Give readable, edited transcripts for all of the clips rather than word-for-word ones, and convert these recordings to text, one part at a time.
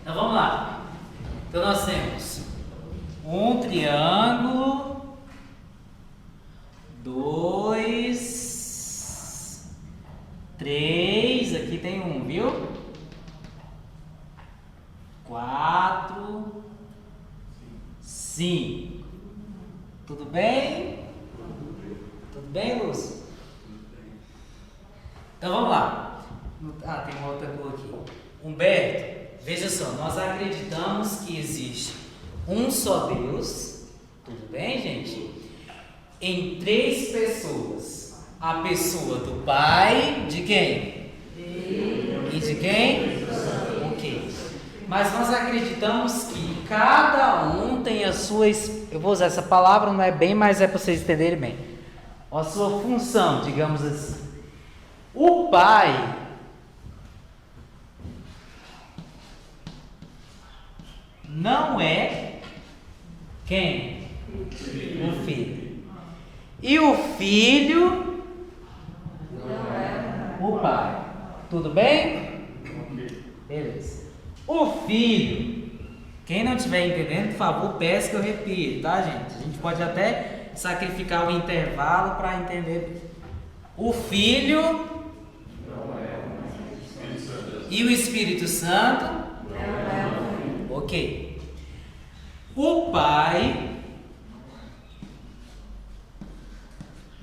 Então vamos lá. Então nós temos um triângulo, 2, 3, aqui tem um, viu? 4, 5. Tudo bem? Tudo bem, Lúcio? Então vamos lá. Ah, tem uma outra cor aqui. Humberto, veja só, nós acreditamos que existe um só Deus, tudo bem, gente? Em 3 pessoas. A pessoa do Pai, de quem? E de quem? Ok. Mas nós acreditamos que cada um tem a sua... Eu vou usar essa palavra, não é bem, mas é para vocês entenderem bem. A sua função, digamos assim. O Pai não é quem? O Filho. E o Filho não é o Pai. Tudo bem? Beleza. O Filho, quem não estiver entendendo, por favor, peça que eu repita, tá, gente? A gente pode até sacrificar o intervalo para entender. O Filho não é e o Espírito Santo não é. Ok. O Pai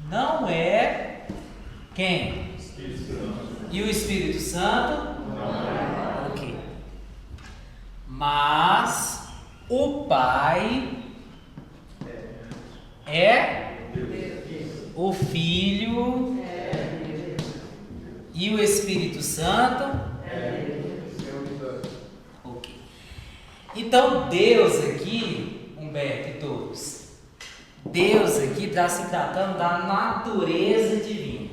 não é quem? E o Espírito Santo não é. Ok. Mas o Pai é o Filho e o Espírito Santo. Ok. Então Deus aqui, Humberto e todos, Deus aqui está se tratando da natureza divina.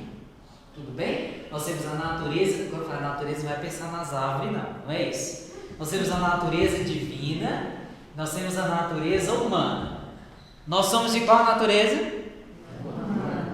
Tudo bem? Nós temos a natureza, quando eu falo natureza, não vai pensar nas árvores, não é isso? Nós temos a natureza divina, nós temos a natureza humana. Nós somos de qual natureza?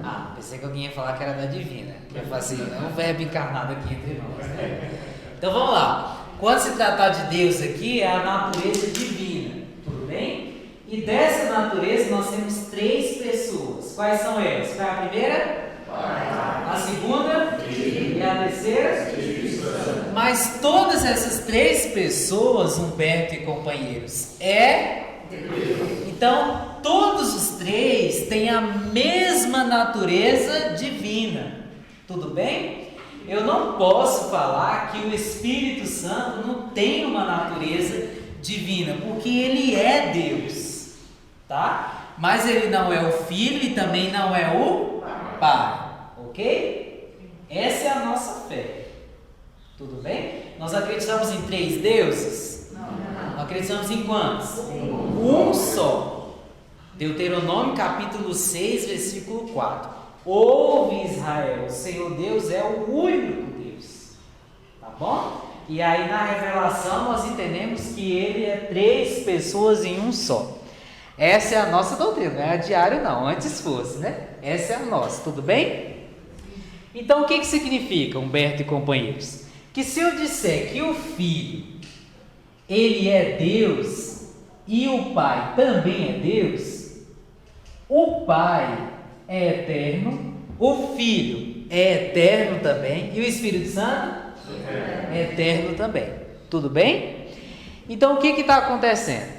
Ah, pensei que alguém ia falar que era da divina. Que ia falar assim, é um verbo encarnado aqui entre nós, né? Então vamos lá. Quando se tratar de Deus aqui, é a natureza divina. Tudo bem? E dessa natureza nós temos 3 pessoas. Quais são elas? Qual é a primeira? A segunda? E a terceira? Mas todas essas 3 pessoas, Humberto e companheiros, então todos os 3 têm a mesma natureza divina. Tudo bem? Eu não posso falar que o Espírito Santo não tem uma natureza divina, porque ele é Deus, tá? Mas ele não é o Filho e também não é o Pai, ok? Essa é a nossa fé. Tudo bem? Nós acreditamos em 3 deuses? Não. Acreditamos em quantos? Um só. Deuteronômio capítulo 6, versículo 4. Ouve, Israel, o Senhor Deus é o único Deus. Tá bom? E aí na revelação nós entendemos que ele é 3 pessoas em um só. Essa é a nossa doutrina, não é a diário não, antes fosse, né? Essa é a nossa, tudo bem? Então o que significa, Humberto e companheiros? Que se eu disser que o Filho, ele é Deus e o Pai também é Deus, o Pai é eterno, o Filho é eterno também e o Espírito Santo é eterno também. Tudo bem? Então o que está acontecendo?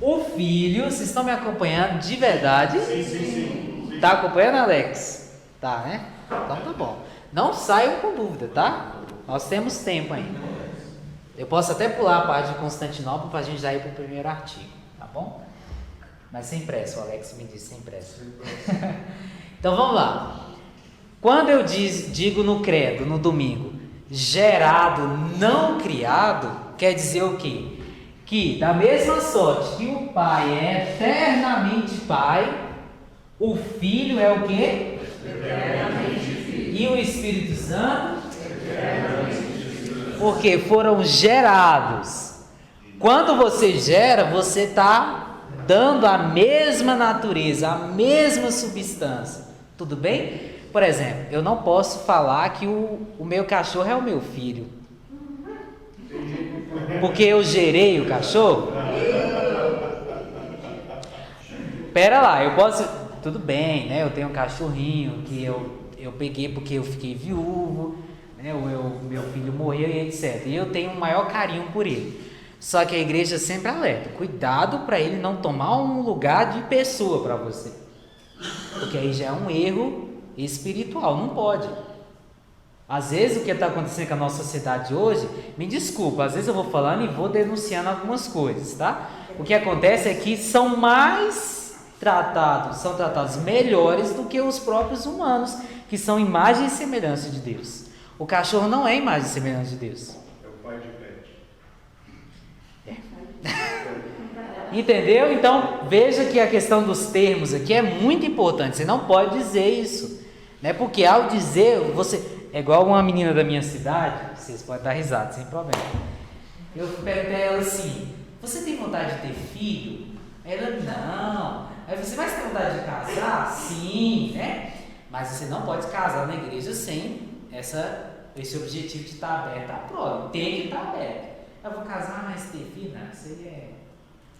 O Filho, vocês estão me acompanhando de verdade? Sim. Está acompanhando, Alex? Tá, né? Então tá bom. Não saiam com dúvida, tá? Nós temos tempo ainda. Eu posso até pular a parte de Constantinopla para a gente já ir para o primeiro artigo, tá bom? Mas sem pressa, o Alex me disse sem pressa. Então vamos lá. Quando eu digo no credo, no domingo, gerado, não criado, quer dizer o quê? Que da mesma sorte que o Pai é eternamente Pai, o Filho é o quê? Eternamente Filho. E o Espírito Santo? Porque foram gerados. Quando você gera, você está dando a mesma natureza, a mesma substância. Tudo bem? Por exemplo, eu não posso falar que o meu cachorro é o meu filho. Porque eu gerei o cachorro? Pera lá, eu posso... Tudo bem, né? Eu tenho um cachorrinho que eu peguei porque eu fiquei viúvo, né? Meu filho morreu e etc. E eu tenho um maior carinho por ele. Só que a igreja sempre alerta, cuidado para ele não tomar um lugar de pessoa para você, porque aí já é um erro espiritual, não pode. Às vezes o que está acontecendo com a nossa sociedade hoje, me desculpa, às vezes eu vou falando e vou denunciando algumas coisas, tá? O que acontece é que são tratados melhores do que os próprios humanos, que são imagem e semelhança de Deus. O cachorro não é imagem e semelhança de Deus. É o pai de pet. Entendeu? Então, veja que a questão dos termos aqui é muito importante. Você não pode dizer isso, né? Porque ao dizer, você... É igual uma menina da minha cidade, vocês podem dar risada, sem problema. Eu perguntei a ela assim, você tem vontade de ter filho? Ela, não. Aí você vai ter vontade de casar? Sim, né? Mas você não pode casar na igreja sem esse objetivo de estar aberto à prova. Tem que estar aberto. Eu vou casar, mas ter filho? Não, isso aí é...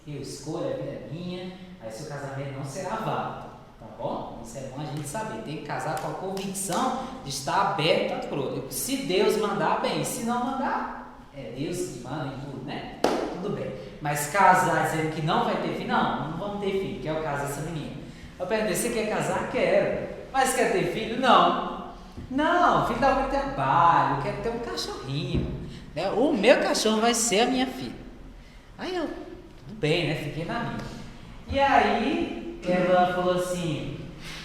Eu escolho, a vida é minha, aí seu casamento não será válido, tá bom? Isso é bom a gente saber, tem que casar com a convicção de estar aberto a tudo. Se Deus mandar, bem, se não mandar, é Deus que manda em tudo, né? Tudo bem. Mas casar dizendo que não vai ter filho, não vamos ter filho, quero casar essa menina. Eu perguntei, você quer casar? Quero. Mas quer ter filho? Não, filho dá muito trabalho, eu quero ter um cachorrinho, né? O meu cachorro vai ser a minha filha. Aí eu... Tudo bem, né? Fiquei na minha. E aí, ela falou assim,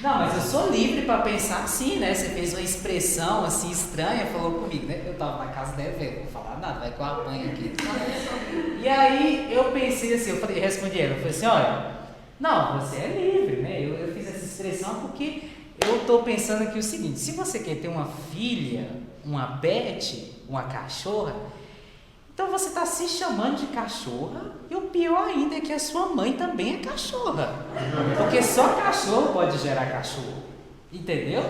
não, mas eu sou livre para pensar assim, né? Você fez uma expressão assim estranha, falou comigo, né? Eu tava na casa dela, não vou falar nada, vai que eu apanho aqui. E aí, eu pensei assim, eu respondi ela, eu falei assim, olha, não, você é livre, né? Eu fiz essa expressão porque eu tô pensando aqui o seguinte, se você quer ter uma filha, uma pet, uma cachorra, então você está se chamando de cachorra e o pior ainda é que a sua mãe também é cachorra. Porque só cachorro pode gerar cachorro. Entendeu?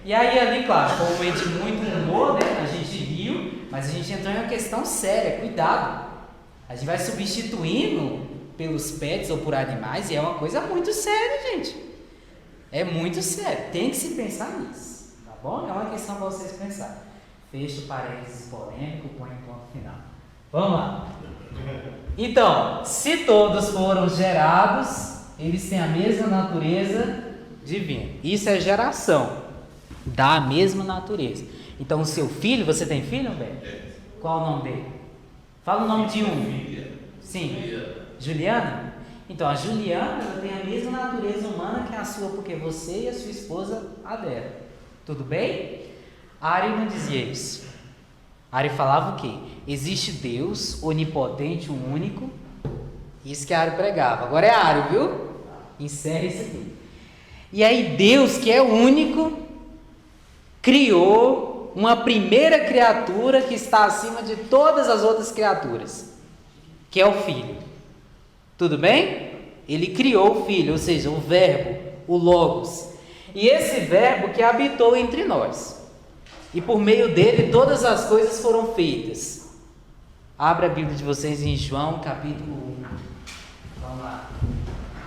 E aí ali, claro, foi um momento de muito humor, né? A gente riu, mas a gente entrou em uma questão séria, cuidado. A gente vai substituindo pelos pets ou por animais e é uma coisa muito séria, gente. É muito sério. Tem que se pensar nisso. Tá bom? É uma questão para vocês pensarem. Fecho parênteses polêmico, põe ponto final. Vamos lá. Então, se todos foram gerados, eles têm a mesma natureza divina. Isso é geração da mesma natureza. Então, o seu filho, você tem filho, Beto? Qual o nome dele? Fala o nome de um. Sim. Juliana? Então, a Juliana, ela tem a mesma natureza humana que a sua, porque você e a sua esposa a dela. Tudo bem? Ari não dizia isso. Ari falava o quê? Existe Deus, onipotente, o único. Isso que Ari pregava. Agora é Ari, viu? Encerra isso aqui. E aí Deus, que é único, criou uma primeira criatura que está acima de todas as outras criaturas, que é o Filho. Tudo bem? Ele criou o Filho, ou seja, o Verbo, o Logos. E esse Verbo que habitou entre nós. E por meio dele todas as coisas foram feitas. Abra a Bíblia de vocês em João capítulo 1. Vamos lá.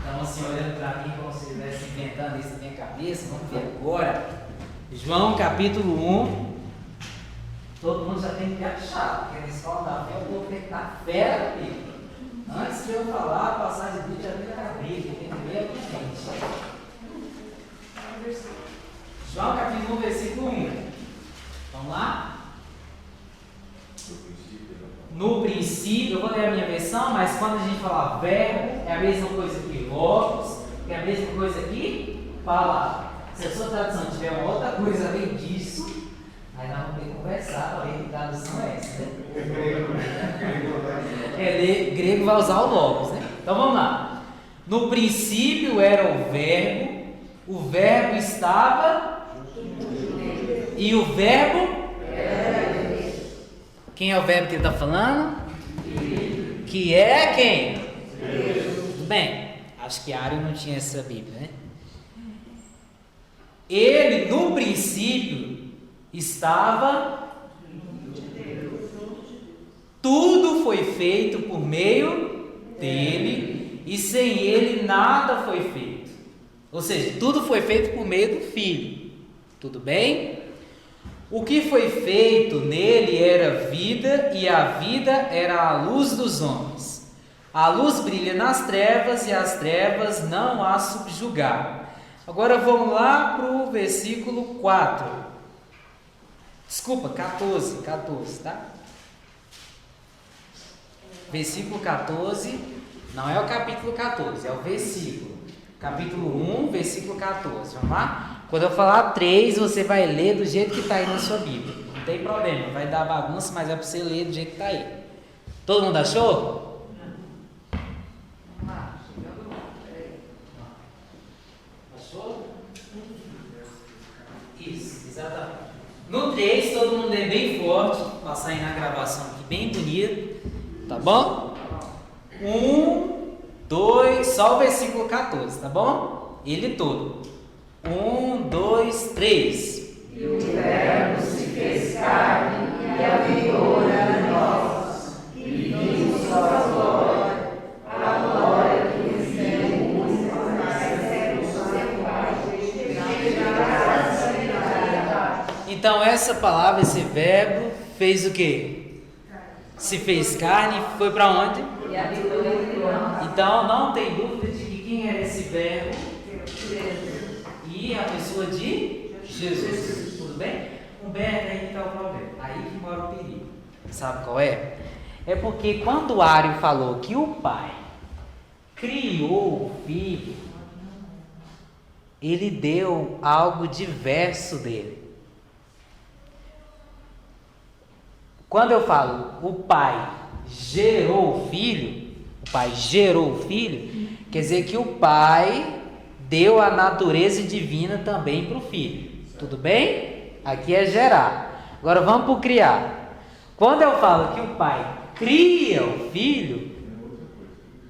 Então assim, olhando para mim como se estivesse inventando isso na minha cabeça. Vamos ver agora. João capítulo 1. Todo mundo já tem que achar, porque na escola da fé o povo tem que estar fera comigo. Antes de eu falar, a passagem de Bíblia já tem que abrir, tem que ler a gente. João capítulo 1, versículo 1. Vamos lá? No princípio, eu vou ler a minha versão, mas quando a gente falar verbo, é a mesma coisa que logos, é a mesma coisa que palavra. Se a sua tradução tiver uma outra coisa além disso, aí nós vamos ter que conversar para ver que tradução é essa, né? Grego vai usar o logos, né? Então vamos lá. No princípio era o verbo estava... E o verbo? Quem é o verbo que ele está falando? Que é quem? Tudo bem. Acho que Ari não tinha essa Bíblia, né? Ele, no princípio, estava... Tudo foi feito por meio dele, e sem ele nada foi feito. Ou seja, tudo foi feito por meio do Filho. Tudo bem? O que foi feito nele era vida, e a vida era a luz dos homens. A luz brilha nas trevas, e as trevas não a subjugaram. Agora vamos lá para o versículo 4. Desculpa, 14, tá? Versículo 14, não é o capítulo 14, é o versículo. Capítulo 1, versículo 14, vamos lá? Quando eu falar 3, você vai ler do jeito que está aí na sua Bíblia. Não tem problema, vai dar bagunça, mas é para você ler do jeito que está aí. Todo mundo achou? Achou? Isso, exatamente. No 3, todo mundo é bem forte, passar aí na gravação aqui, bem bonito, tá bom? 1, 2, só o versículo 14, tá bom? Ele todo. 1, 2, 3. E o Verbo se fez carne e habitou entre nós, e vimos sua glória, a glória que nos deu único nas séculos sem. Então essa palavra, esse verbo, fez o quê? Se fez carne e foi para onde? E habitou entre nós. Então não tem dúvida de que quem era esse verbo? E a pessoa de Jesus. Tudo bem? Humberto, aí que está o problema. Aí que mora o perigo. Sabe qual é? É porque quando o Ário falou que o Pai criou o Filho, ele deu algo diverso dele. Quando eu falo o Pai gerou o Filho, quer dizer que o Pai deu a natureza divina também para o Filho. Tudo bem? Aqui é gerar. Agora vamos para o criar. Quando eu falo que o Pai cria o Filho,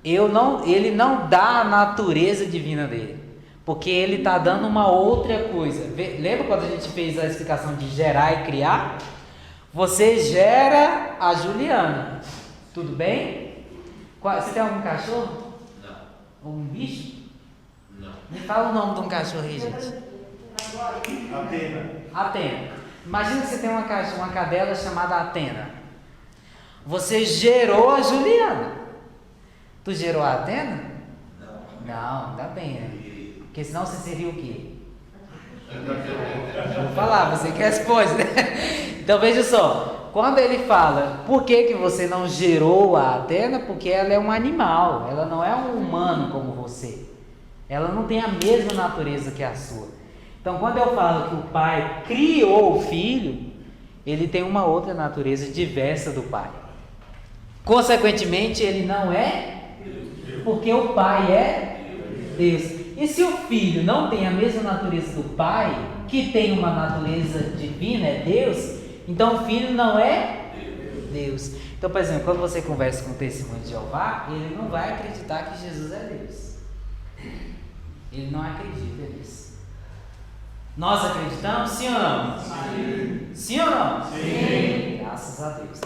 ele não dá a natureza divina dele, porque ele está dando uma outra coisa. Lembra quando a gente fez a explicação de gerar e criar? Você gera a Juliana. Tudo bem? Você tem algum cachorro? Não. Um bicho? Não. Me fala o nome de um cachorro aí, gente. Atena. Imagina que você tem uma cadela chamada Atena. Você gerou a Juliana. Tu gerou a Atena? Não, ainda bem, né? Porque senão você seria o quê? Vou falar, você que responde, né? Então veja só, quando ele fala, por que você não gerou a Atena? Porque ela é um animal, ela não é um humano como você. Ela não tem a mesma natureza que a sua. Então quando eu falo que o Pai criou o Filho, ele tem uma outra natureza diversa do Pai. Consequentemente, ele não é, porque o Pai é Deus. E se o Filho não tem a mesma natureza do Pai, que tem uma natureza divina, é Deus, então o Filho não é Deus. Então, por exemplo, quando você conversa com o testemunho de Jeová, ele não vai acreditar que Jesus é Deus. Ele não acredita nisso. Nós acreditamos, sim ou não? Sim. Sim ou não? Sim. Graças a Deus.